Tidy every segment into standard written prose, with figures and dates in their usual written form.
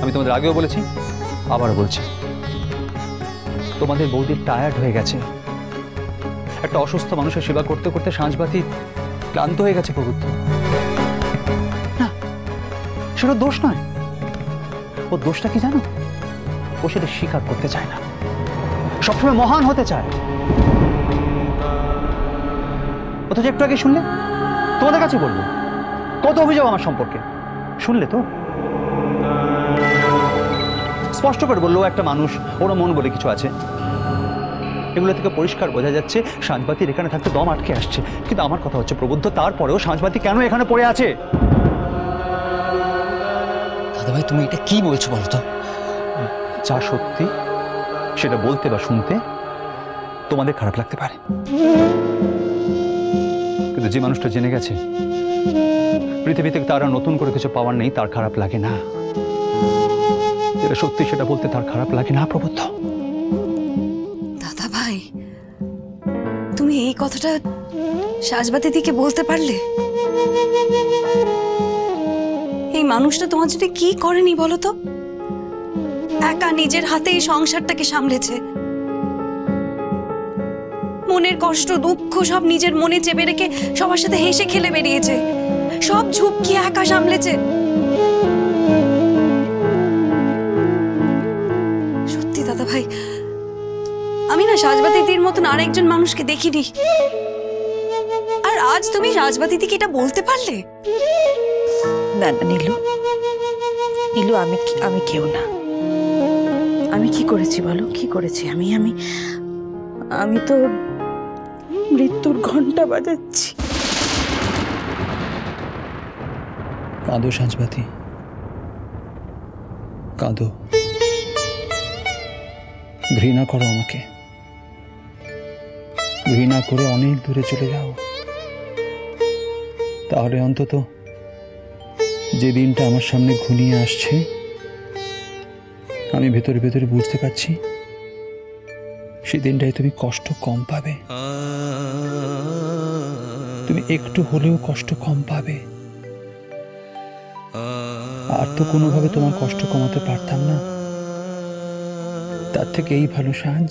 আমি তোমাদের আগেও বলেছি, আবারও বলছি, তোমাদের বৌদি টায়ার্ড হয়ে গেছে। একটা অসুস্থ মানুষের সেবা করতে করতে সাঁঝবাতি ক্লান্ত হয়ে গেছে প্রভুত্ব। না, সেটা দোষ নয়। ওর দোষটা কি জানো? ও সেটা স্বীকার করতে চায় না, সবসময় মহান হতে চায়। অথচ একটু আগে শুনলে, তোমাদের কাছে বলবো কত অভিযোগ আমার সম্পর্কে, শুনলে তো? স্পষ্ট করে বললো একটা মানুষ, ওরা মন বলে কিছু আছে। এগুলো থেকে পরিষ্কার বোঝা যাচ্ছে সাঁঝবাতির এখানে থাকতে দম আটকে আসছে। কিন্তু আমার কথা হচ্ছে প্রবুদ্ধ, তারপরেও সাঁঝবাতি কেন এখানে পড়ে আছে? দাদা ভাই, তুমি এটা কি বলছো বলো তো? যা সত্যি সেটা বলতে বা শুনতে তোমাদের খারাপ লাগতে পারে, কিন্তু যে মানুষটা জেনে গেছে পৃথিবীতে তার আর নতুন করে কিছু পাওয়ার নেই, তার খারাপ লাগে না। যেটা সত্যি সেটা বলতে তার খারাপ লাগে না প্রবুদ্ধ। দাদা ভাই, তুমি এই কথাটা সাঁঝবাতি দিকে বলতে পারলে? এই মানুষটা তোমার জন্য কি করেনি বলো তো? একা নিজের হাতে এই সংসারটাকে সামলেছে। মনের কষ্ট দুঃখ সব নিজের মনে চেপে রেখে সবার সাথে হেসে খেলে বেরিয়েছে। সব ঝুঁকি একা সামলেছে। সত্যি দাদা ভাই, আমি না সাঁঝবাতি দিদির মতন আরেকজন মানুষকে দেখিনি। আর আজ তুমি সাঁঝবাতি দিদিকে এটা বলতে পারলে? না না নীলু, নীলু, আমি কেউ না। আমি কি করেছি বলো, কি করেছি? আমি আমি আমি তো মৃত্যুর ঘন্টা বাজাচ্ছি। কাঁদো সাঁঝবাতি, কাঁদো। ঘৃণা করো আমাকে, ঘৃণা করে অনেক দূরে চলে যাও। তাহলে অন্তত যে দিনটা আমার সামনে ঘনিয়ে আসছে, আমি ভেতরে ভেতরে বুঝতে পারছি সেই দিনটাই তুমি কষ্ট কম পাবে। তুমি একটু হলেও কষ্ট কম পাবে। আর তো কোনোভাবে তোমার কষ্ট কমাতে পারতাম না। তার থেকে এই ভালো সাঁঝ,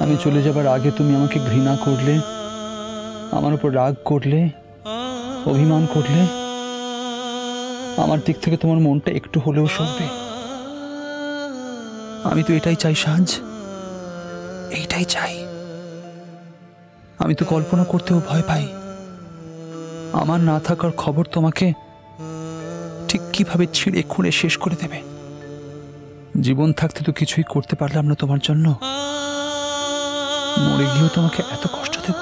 আমি চলে যাবার আগে তুমি আমাকে ঘৃণা করলে, আমার উপর রাগ করলে, অভিমান করলে, আমার দিক থেকে তোমার মনটা একটু হলেও সরবে। আমি তো এটাই চাই সাঁঝ, এইটাই চাই। আমি তো কল্পনা করতেও ভয় পাই আমার না থাকার খবর তোমাকে ঠিক কিভাবে ছিঁড়ে খুঁড়ে শেষ করে দেবে। জীবন থাকতে তো কিছুই করতে পারলাম না তোমার জন্য, মরে গিয়েও তোমাকে এত কষ্ট দেব?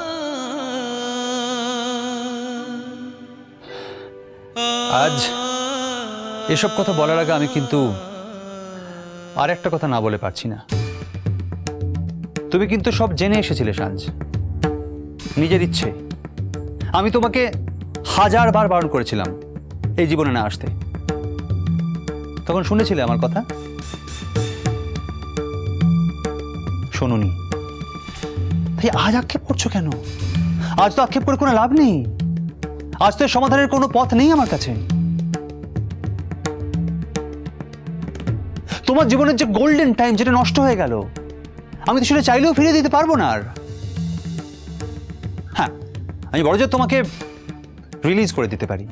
আজ এসব কথা বলার আগে আমি কিন্তু আর একটা কথা না বলে পারছি না। তুমি কিন্তু সব জেনে এসেছিলে সাঁঝ, নিজের ইচ্ছে। আমি তোমাকে 1000 বার বারণ করেছিলাম এই জীবনে না আসতে। তখন শুনেছিলে আমার কথা? শোনোনি। তাই আজ আক্ষেপ করছো কেন? আজ তো আক্ষেপ করে কোনো লাভ নেই। আজ তো সমাধানের কোনো পথ নেই আমার কাছে। তোমার জীবনের যে গোল্ডেন টাইম, যেটা নষ্ট হয়ে গেল, আমি তো সেটা চাইলেও ফিরিয়ে দিতে পারবো না আর। হ্যাঁ, আমি বড় জোর তোমাকে রিলিজ করে দিতে পারি।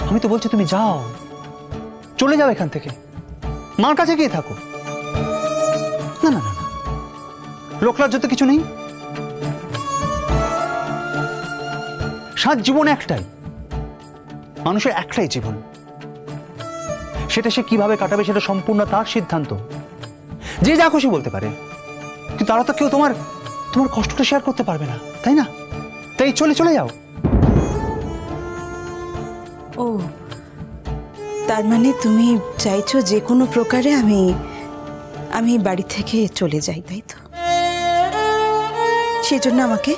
আমি তো বলছি তুমি যাও, চলে যাও এখান থেকে, মার কাছে গিয়ে থাকো। না না না, লোকলজ্জা তো কিছু নেই। সাত জীবন একটাই, মানুষের একটাই জীবন। সেটা সে কিভাবে কাটাবে সেটা সম্পূর্ণ তার সিদ্ধান্ত। যে যা খুশি বলতে পারে, কিন্তু তারা তো কেউ তোমার কষ্টটা শেয়ার করতে পারবে না, তাই না? তাই চলে যাও। ও, তার মানে তুমি চাইছো যে কোনো প্রকারে আমি বাড়ি থেকে চলে যাই, তাই তো? সেজন্য আমাকে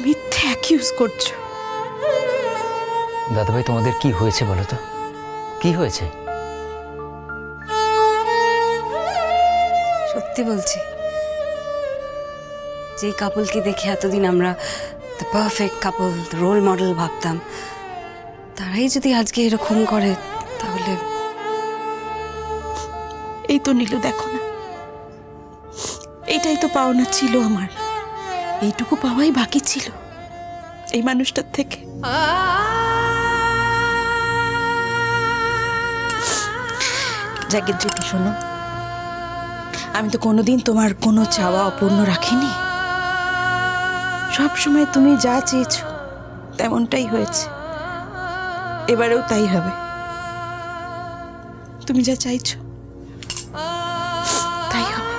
মিথ্যে অ্যাকিউজ করছো। দাদাভাই, তোমাদের কি হয়েছে বলো তো? কি হয়েছে? সত্যি বলছি, যেই কাপলকে দেখে এতদিন আমরা the perfect couple, role model ভাবতাম, তারাই যদি আজকে এরকম করে তাহলে এই তো নীলু, দেখো না, এইটাই তো পাওনা ছিল আমার, এইটুকু পাওয়াই বাকি ছিল এই মানুষটার থেকে। জাগির ধৃতি, শোনো, আমি তো কোনোদিন তোমার কোনো চাওয়া অপূর্ণ রাখিনি। সব সময় তুমি যা চেয়েছো তেমনটাই হয়েছে, এবারেও তাই হবে। তুমি যা চাইছো তাই হবে।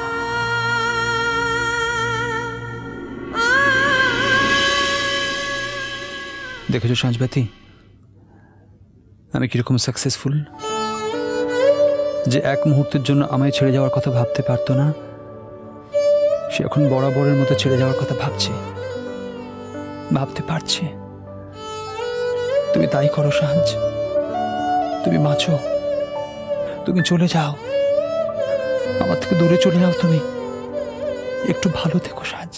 দেখেছো সাঁঝবাতি, আমি কিরকম সাকসেসফুল। যে এক মুহূর্তের জন্য আমায় ছেড়ে যাওয়ার কথা ভাবতে পারতো না, সে এখন বরাবরের মতো ছেড়ে যাওয়ার কথা ভাবতে পারছে। তুমি তাই করো সাঁঝ, তুমি বাঁচো, তুমি চলে যাও, আমার থেকে দূরে চলে যাও, তুমি একটু ভালো থেকো সাঁঝ।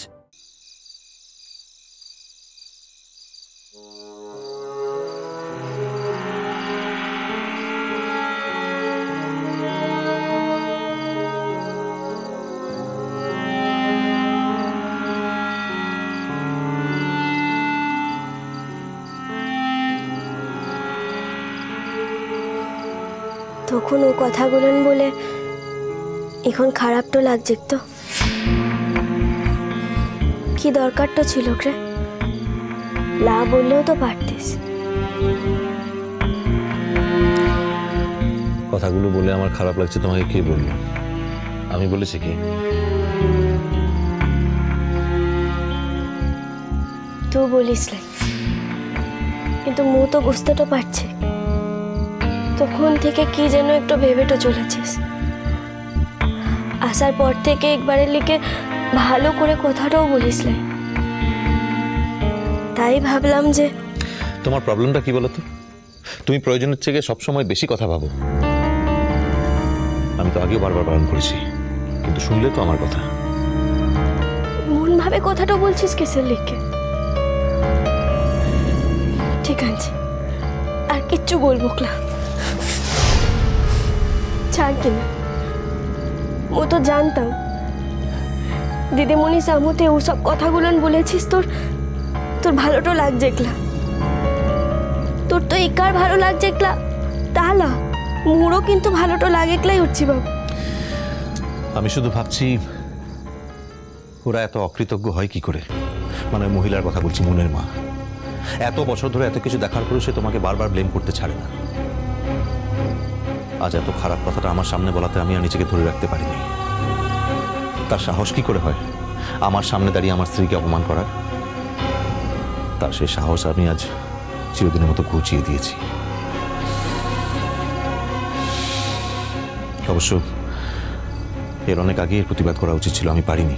তখন ও কথাগুলো বলে এখন খারাপ তো লাগছে, তো কি দরকার তো ছিল রে, লা বললেও তো পারতিস। কথাগুলো বলে আমার খারাপ লাগছে তোমাকে কে বললো? আমি বলেছি কি? তুই বলিস লাই, কিন্তু মু তো বুঝতে তো পারছি তখন থেকে কি যেন একটু ভেবেটো চলেছিস। আসার পর থেকে একবারের লিখে ভালো করে কথাটাও বলিস লাই, তাই ভাবলাম যে তোমার প্রবলেমটা কি বলো তো? তুমি প্রয়োজনের থেকে সবসময় বেশি কথা ভাবো। আমি তো আগেও বারবার বারণ করেছি, কিন্তু শুনলে তো আমার কথা। মন ভাবে কথাটা বলছিস কিসের লিখে? ঠিক আছে, আর কিচ্ছু বলবো না, ছাড় কিনা। ও তো জানতাম দিদিমণি সামুতে ওসব কথাগুলো বলেছিস, তোর ভালোটা লাগছে একলা, তোর তো একার ভালো লাগছে একলা, তাহলে মোরও কিন্তু ভালোটা লাগে একলাই উঠছি বাবু। আমি শুধু ভাবছি ওরা এত অকৃতজ্ঞ হয় কি করে। মানে মহিলার কথা বলছি, মনের মা, এত বছর ধরে এত কিছু দেখার পরেও সে তোমাকে বারবার ব্লেম করতে ছাড়ে না। আজ এত খারাপ কথাটা আমার সামনে বলাতে আমি আর নিজেকে ধরে রাখতে পারিনি। তার সাহস কি করে হয় আমার সামনে দাঁড়িয়ে আমার স্ত্রীকে অপমান করার? তার সেই সাহস আমি আজ চিরদিনের মতো ঘুচিয়ে দিয়েছি। অবশ্য এর অনেক আগে এর প্রতিবাদ করা উচিত ছিল, আমি পারিনি।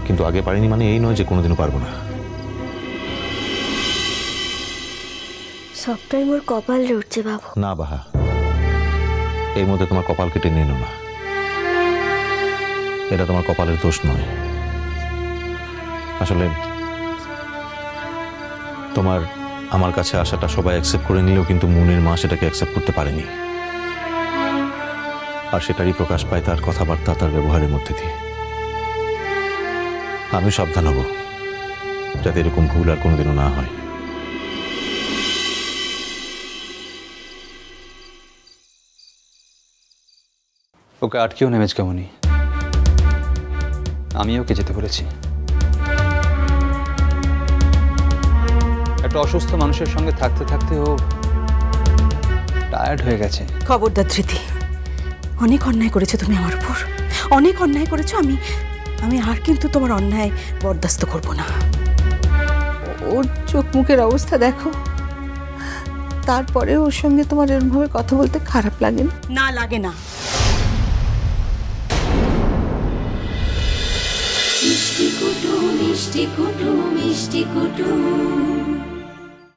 কিন্তু আগে পারিনি মানে এই নয় যে কোনোদিনও পারবো না। সবটাই মোর কপাল উঠছে বাবু। না বাহা, এর মধ্যে তোমার কপাল কেটে নিয়ে না। এটা তোমার কপালের দোষ নয়। আসলে তোমার আমার কাছে আসাটা সবাই অ্যাকসেপ্ট করে নিলেও কিন্তু মনের মা সেটাকে অ্যাকসেপ্ট করতে পারেনি। আর সেটারই প্রকাশ পায় তার কথাবার্তা, তার ব্যবহারের মধ্যে দিয়ে। আমি সাবধান হব যাতে এরকম ভুল আর কোনোদিনও না হয়। ওকে আটকেও নেমেজ কেমনই, আমি ওকে যেতে বলেছি। একটা অসুস্থ মানুষের সঙ্গে থাকতে থাকতে ও টায়ার্ড হয়ে গেছে। খবরদার ধৃতি, অনেক অন্যায় করেছো তুমি আমার উপর, অনেক অন্যায় করেছো। আমি আর কিন্তু তোমার অন্যায় বরদাস্ত করব না। ওর চোখ মুখের অবস্থা দেখো, তারপরে ওর সঙ্গে তোমার এরকমভাবে কথা বলতে খারাপ লাগে না? না লাগে না। মিষ্টি কুটুম মিষ্টি কুটুম মিষ্টি কুটুম।